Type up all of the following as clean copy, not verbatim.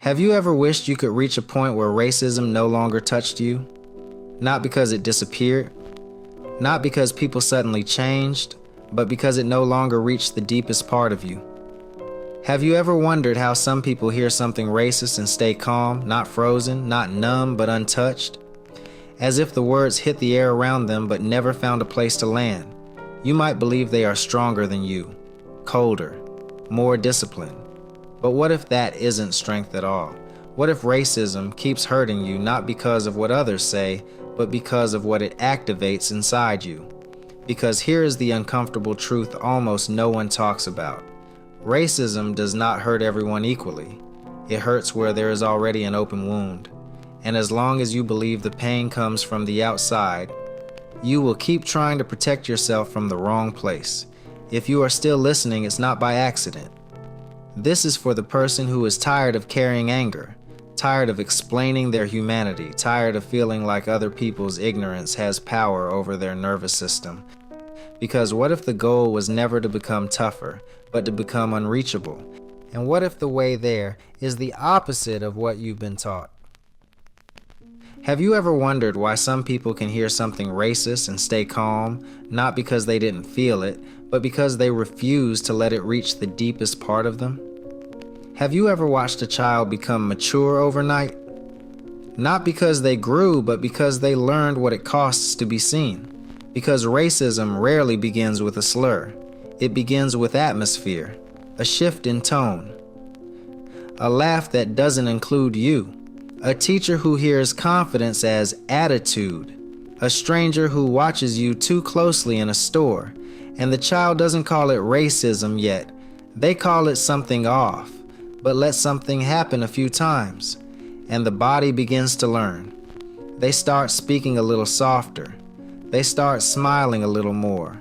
Have you ever wished you could reach a point where racism no longer touched you? Not because it disappeared, not because people suddenly changed, but because it no longer reached the deepest part of you. Have you ever wondered how some people hear something racist and stay calm, not frozen, not numb, but untouched? As if the words hit the air around them but never found a place to land. You might believe they are stronger than you, colder, more disciplined. But what if that isn't strength at all? What if racism keeps hurting you not because of what others say, but because of what it activates inside you? Because here is the uncomfortable truth almost no one talks about. Racism does not hurt everyone equally. It hurts where there is already an open wound. And as long as you believe the pain comes from the outside, you will keep trying to protect yourself from the wrong place. If you are still listening, it's not by accident. This is for the person who is tired of carrying anger, tired of explaining their humanity, tired of feeling like other people's ignorance has power over their nervous system. Because what if the goal was never to become tougher, but to become unreachable? And what if the way there is the opposite of what you've been taught? Have you ever wondered why some people can hear something racist and stay calm, not because they didn't feel it, but because they refuse to let it reach the deepest part of them? Have you ever watched a child become mature overnight? Not because they grew, but because they learned what it costs to be seen. Because racism rarely begins with a slur. It begins with atmosphere, a shift in tone, a laugh that doesn't include you, a teacher who hears confidence as attitude, a stranger who watches you too closely in a store, and the child doesn't call it racism yet. They call it something off, but let something happen a few times, and the body begins to learn. They start speaking a little softer. They start smiling a little more.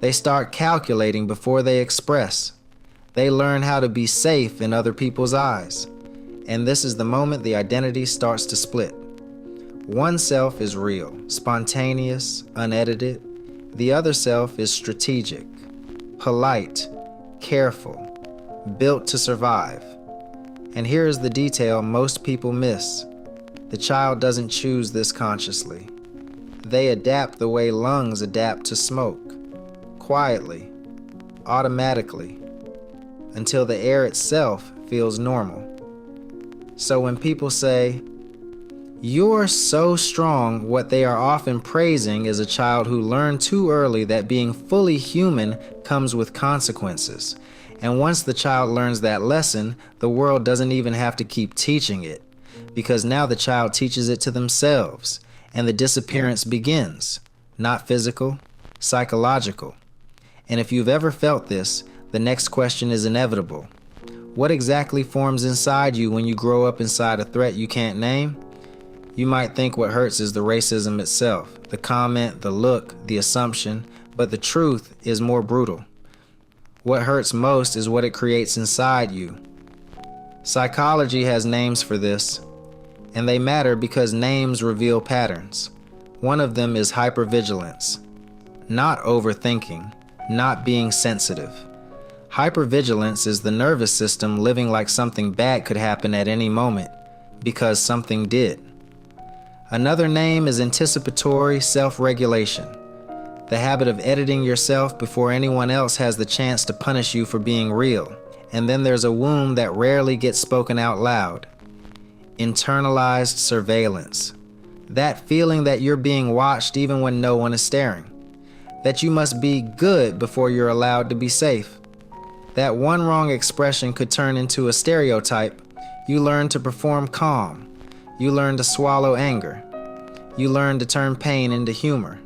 They start calculating before they express. They learn how to be safe in other people's eyes. And this is the moment the identity starts to split. One self is real, spontaneous, unedited. The other self is strategic, polite, careful, built to survive. And here is the detail most people miss. The child doesn't choose this consciously. They adapt the way lungs adapt to smoke, quietly, automatically, until the air itself feels normal. So when people say, "You're so strong," what they are often praising is a child who learned too early that being fully human comes with consequences. And once the child learns that lesson, the world doesn't even have to keep teaching it, because now the child teaches it to themselves, and the disappearance begins, not physical, psychological. And if you've ever felt this, the next question is inevitable. What exactly forms inside you when you grow up inside a threat you can't name? You might think what hurts is the racism itself, the comment, the look, the assumption, but the truth is more brutal. What hurts most is what it creates inside you. Psychology has names for this, and they matter because names reveal patterns. One of them is hypervigilance, not overthinking, not being sensitive. Hypervigilance is the nervous system living like something bad could happen at any moment, because something did. Another name is anticipatory self-regulation, the habit of editing yourself before anyone else has the chance to punish you for being real. And then there's a wound that rarely gets spoken out loud. Internalized surveillance. That feeling that you're being watched even when no one is staring. That you must be good before you're allowed to be safe. That one wrong expression could turn into a stereotype. You learn to perform calm. You learn to swallow anger. You learn to turn pain into humor.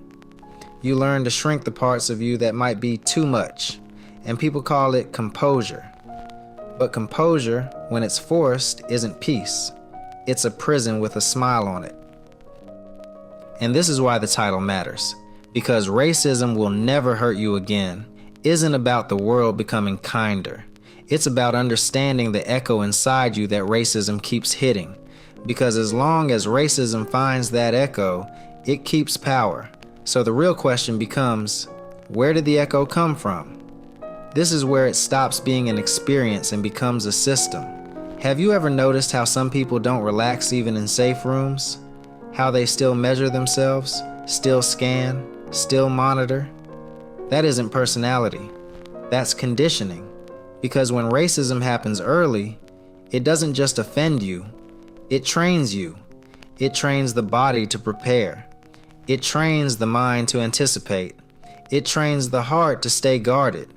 You learn to shrink the parts of you that might be too much. And people call it composure. But composure, when it's forced, isn't peace. It's a prison with a smile on it. And this is why the title matters. Because racism will never hurt you again isn't about the world becoming kinder. It's about understanding the echo inside you that racism keeps hitting. Because as long as racism finds that echo, it keeps power. So the real question becomes, where did the echo come from? This is where it stops being an experience and becomes a system. Have you ever noticed how some people don't relax even in safe rooms? How they still measure themselves, still scan, still monitor? That isn't personality. That's conditioning. Because when racism happens early, it doesn't just offend you, it trains you. It trains the body to prepare. It trains the mind to anticipate. It trains the heart to stay guarded.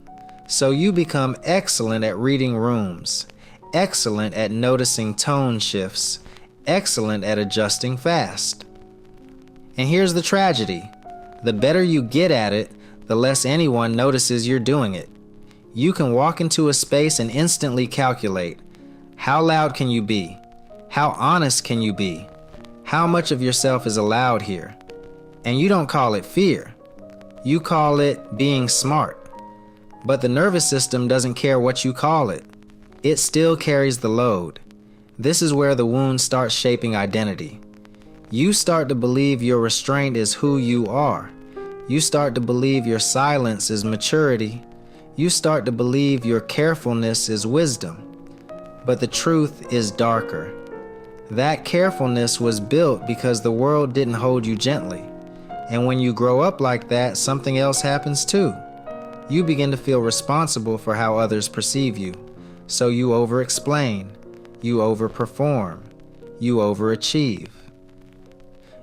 So you become excellent at reading rooms, excellent at noticing tone shifts, excellent at adjusting fast. And here's the tragedy. The better you get at it, the less anyone notices you're doing it. You can walk into a space and instantly calculate. How loud can you be? How honest can you be? How much of yourself is allowed here? And you don't call it fear. You call it being smart. But the nervous system doesn't care what you call it. It still carries the load. This is where the wound starts shaping identity. You start to believe your restraint is who you are. You start to believe your silence is maturity. You start to believe your carefulness is wisdom. But the truth is darker. That carefulness was built because the world didn't hold you gently. And when you grow up like that, something else happens too. You begin to feel responsible for how others perceive you. So you over-explain, you over-perform, you overachieve.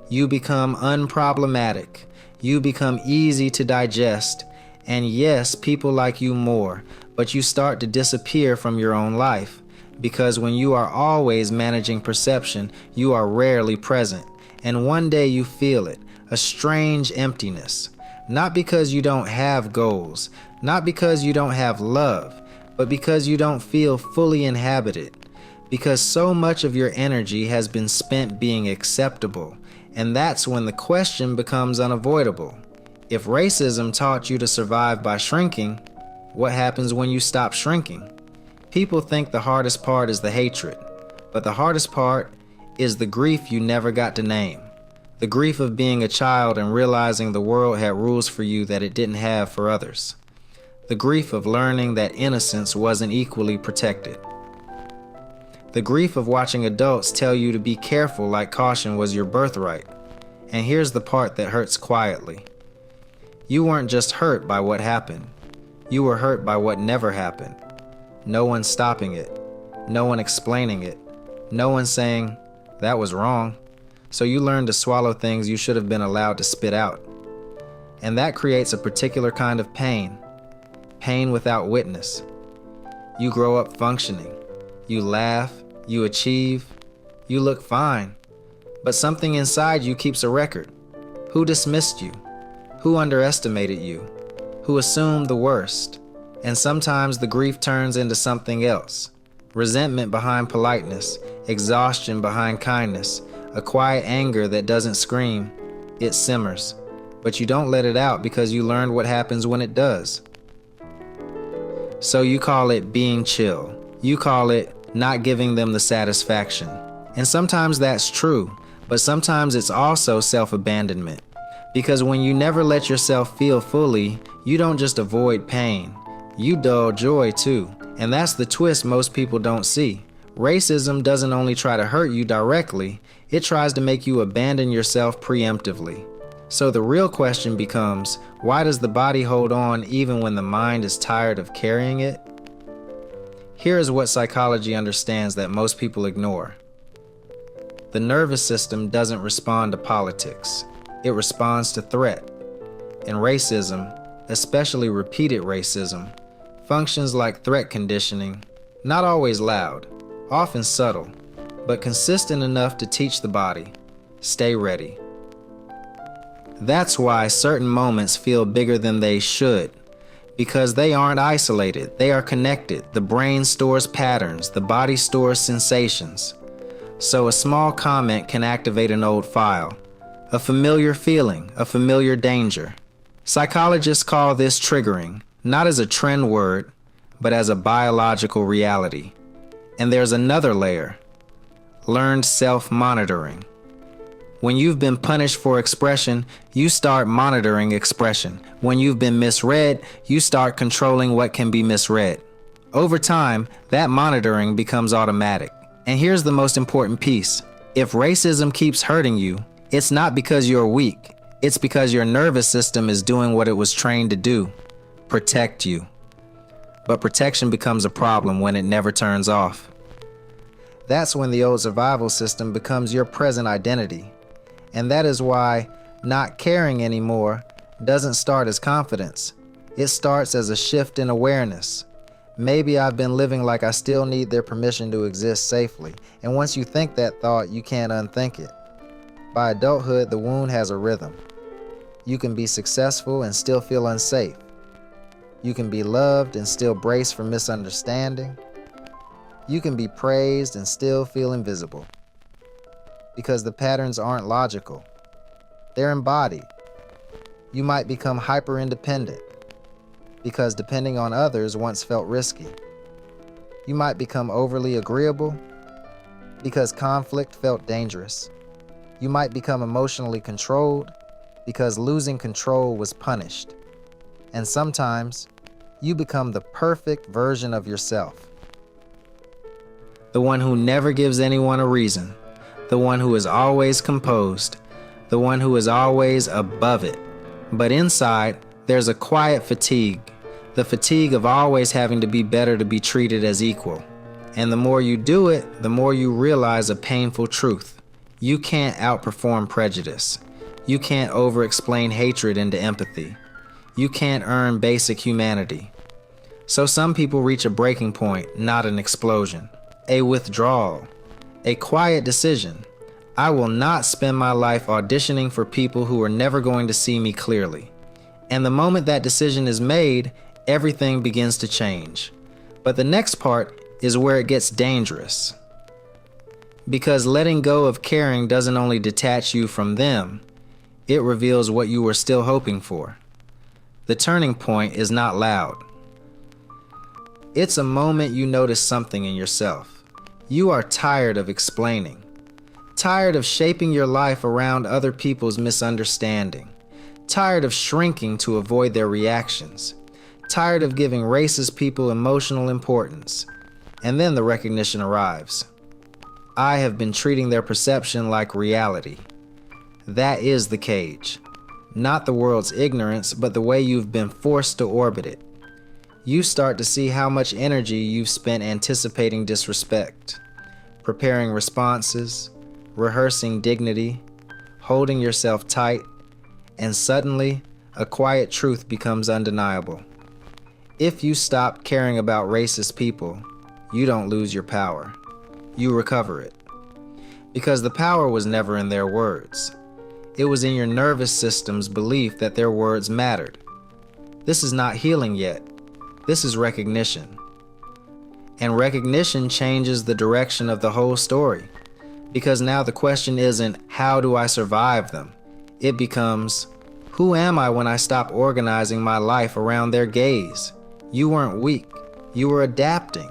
You become unproblematic. You become easy to digest. And yes, people like you more, but you start to disappear from your own life. Because when you are always managing perception, you are rarely present. And one day you feel it, a strange emptiness. Not because you don't have goals, not because you don't have love, but because you don't feel fully inhabited. Because so much of your energy has been spent being acceptable. And that's when the question becomes unavoidable. If racism taught you to survive by shrinking, what happens when you stop shrinking? People think the hardest part is the hatred, but the hardest part is the grief you never got to name. The grief of being a child and realizing the world had rules for you that it didn't have for others. The grief of learning that innocence wasn't equally protected. The grief of watching adults tell you to be careful like caution was your birthright. And here's the part that hurts quietly. You weren't just hurt by what happened. You were hurt by what never happened. No one stopping it. No one explaining it. No one saying, that was wrong. So you learn to swallow things you should have been allowed to spit out. And that creates a particular kind of pain. Pain without witness. You grow up functioning. You laugh. You achieve. You look fine. But something inside you keeps a record. Who dismissed you? Who underestimated you? Who assumed the worst? And sometimes the grief turns into something else. Resentment behind politeness, exhaustion behind kindness, a quiet anger that doesn't scream. It simmers. But you don't let it out because you learned what happens when it does. So you call it being chill. You call it not giving them the satisfaction. And sometimes that's true, but sometimes it's also self-abandonment. Because when you never let yourself feel fully, you don't just avoid pain. You dull joy too, and that's the twist most people don't see. Racism doesn't only try to hurt you directly, it tries to make you abandon yourself preemptively. So the real question becomes, why does the body hold on even when the mind is tired of carrying it? Here is what psychology understands that most people ignore. The nervous system doesn't respond to politics, it responds to threat. And racism, especially repeated racism, functions like threat conditioning, not always loud, often subtle, but consistent enough to teach the body, stay ready. That's why certain moments feel bigger than they should, because they aren't isolated, they are connected. The brain stores patterns, the body stores sensations. So a small comment can activate an old file, a familiar feeling, a familiar danger. Psychologists call this triggering, not as a trend word, but as a biological reality. And there's another layer, learned self-monitoring. When you've been punished for expression, you start monitoring expression. When you've been misread, you start controlling what can be misread. Over time, that monitoring becomes automatic. And here's the most important piece. If racism keeps hurting you, it's not because you're weak. It's because your nervous system is doing what it was trained to do: protect you. But protection becomes a problem when it never turns off. That's when the old survival system becomes your present identity. And that is why not caring anymore doesn't start as confidence. It starts as a shift in awareness. Maybe I've been living like I still need their permission to exist safely. And once you think that thought, you can't unthink it. By adulthood, the wound has a rhythm. You can be successful and still feel unsafe. You can be loved and still brace for misunderstanding. You can be praised and still feel invisible. Because the patterns aren't logical. They're embodied. You might become hyper-independent because depending on others once felt risky. You might become overly agreeable because conflict felt dangerous. You might become emotionally controlled because losing control was punished. And sometimes, you become the perfect version of yourself. The one who never gives anyone a reason. The one who is always composed. The one who is always above it. But inside, there's a quiet fatigue. The fatigue of always having to be better to be treated as equal. And the more you do it, the more you realize a painful truth. You can't outperform prejudice. You can't over-explain hatred into empathy. You can't earn basic humanity. So some people reach a breaking point, not an explosion. A withdrawal. A quiet decision. I will not spend my life auditioning for people who are never going to see me clearly. And the moment that decision is made, everything begins to change. But the next part is where it gets dangerous. Because letting go of caring doesn't only detach you from them, it reveals what you were still hoping for. The turning point is not loud. It's a moment you notice something in yourself. You are tired of explaining. Tired of shaping your life around other people's misunderstanding. Tired of shrinking to avoid their reactions. Tired of giving racist people emotional importance. And then the recognition arrives. I have been treating their perception like reality. That is the cage. Not the world's ignorance, but the way you've been forced to orbit it. You start to see how much energy you've spent anticipating disrespect, preparing responses, rehearsing dignity, holding yourself tight, and suddenly, a quiet truth becomes undeniable. If you stop caring about racist people, you don't lose your power. You recover it. Because the power was never in their words. It was in your nervous system's belief that their words mattered. This is not healing yet. This is recognition. And recognition changes the direction of the whole story. Because now the question isn't, how do I survive them? It becomes, who am I when I stop organizing my life around their gaze? You weren't weak. You were adapting.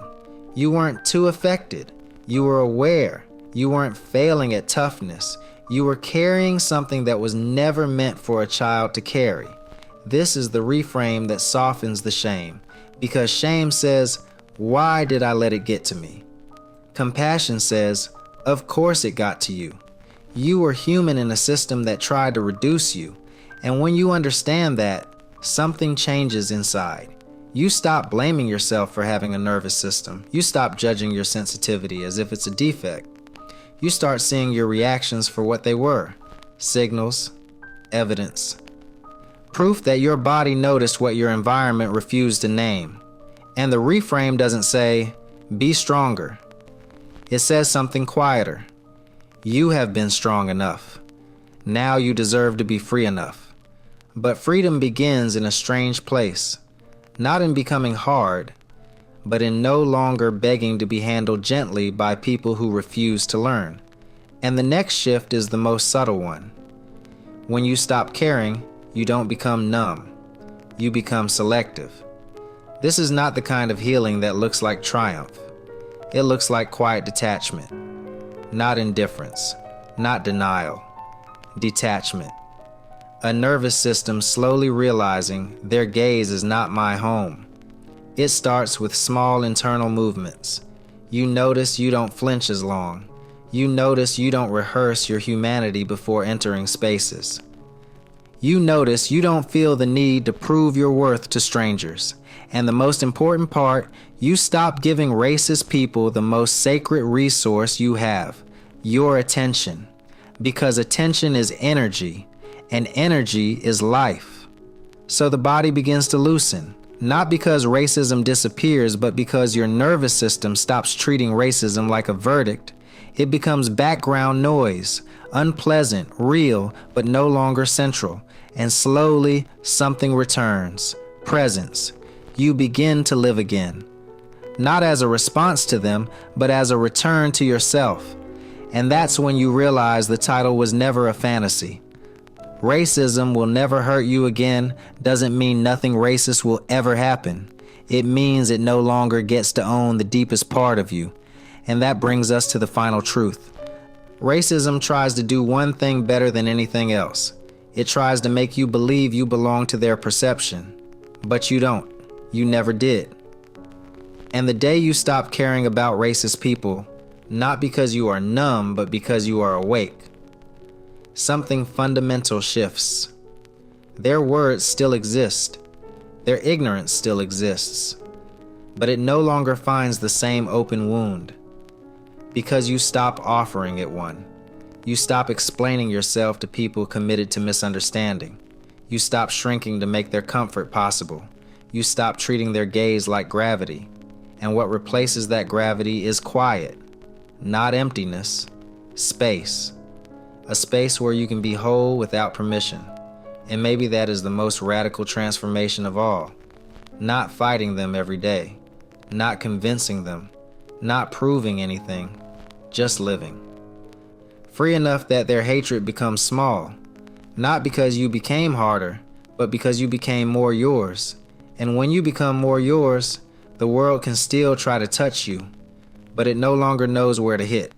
You weren't too affected. You were aware. You weren't failing at toughness. You were carrying something that was never meant for a child to carry. This is the reframe that softens the shame. Because shame says, why did I let it get to me? Compassion says, of course it got to you. You were human in a system that tried to reduce you. And when you understand that, something changes inside. You stop blaming yourself for having a nervous system. You stop judging your sensitivity as if it's a defect. You start seeing your reactions for what they were: signals, evidence, proof that your body noticed what your environment refused to name. And the reframe doesn't say, be stronger. It says something quieter. You have been strong enough. Now you deserve to be free enough. But freedom begins in a strange place, not in becoming hard, but in no longer begging to be handled gently by people who refuse to learn. And the next shift is the most subtle one. When you stop caring, you don't become numb. You become selective. This is not the kind of healing that looks like triumph. It looks like quiet detachment. Not indifference, not denial, detachment. A nervous system slowly realizing their gaze is not my home. It starts with small internal movements. You notice you don't flinch as long. You notice you don't rehearse your humanity before entering spaces. You notice you don't feel the need to prove your worth to strangers. And the most important part, you stop giving racist people the most sacred resource you have, your attention. Because attention is energy, and energy is life. So the body begins to loosen, not because racism disappears, but because your nervous system stops treating racism like a verdict. It becomes background noise, unpleasant, real, but no longer central. And slowly, something returns, presence. You begin to live again. Not as a response to them, but as a return to yourself. And that's when you realize the title was never a fantasy. Racism will never hurt you again doesn't mean nothing racist will ever happen. It means it no longer gets to own the deepest part of you. And that brings us to the final truth. Racism tries to do one thing better than anything else. It tries to make you believe you belong to their perception. But you don't. You never did. And the day you stop caring about racist people, not because you are numb, but because you are awake, something fundamental shifts. Their words still exist. Their ignorance still exists. But it no longer finds the same open wound. Because you stop offering it one. You stop explaining yourself to people committed to misunderstanding. You stop shrinking to make their comfort possible. You stop treating their gaze like gravity. And what replaces that gravity is quiet, not emptiness, space. A space where you can be whole without permission. And maybe that is the most radical transformation of all. Not fighting them every day. Not convincing them. Not proving anything. Just living. Free enough that their hatred becomes small. Not because you became harder, but because you became more yours. And when you become more yours, the world can still try to touch you, but it no longer knows where to hit.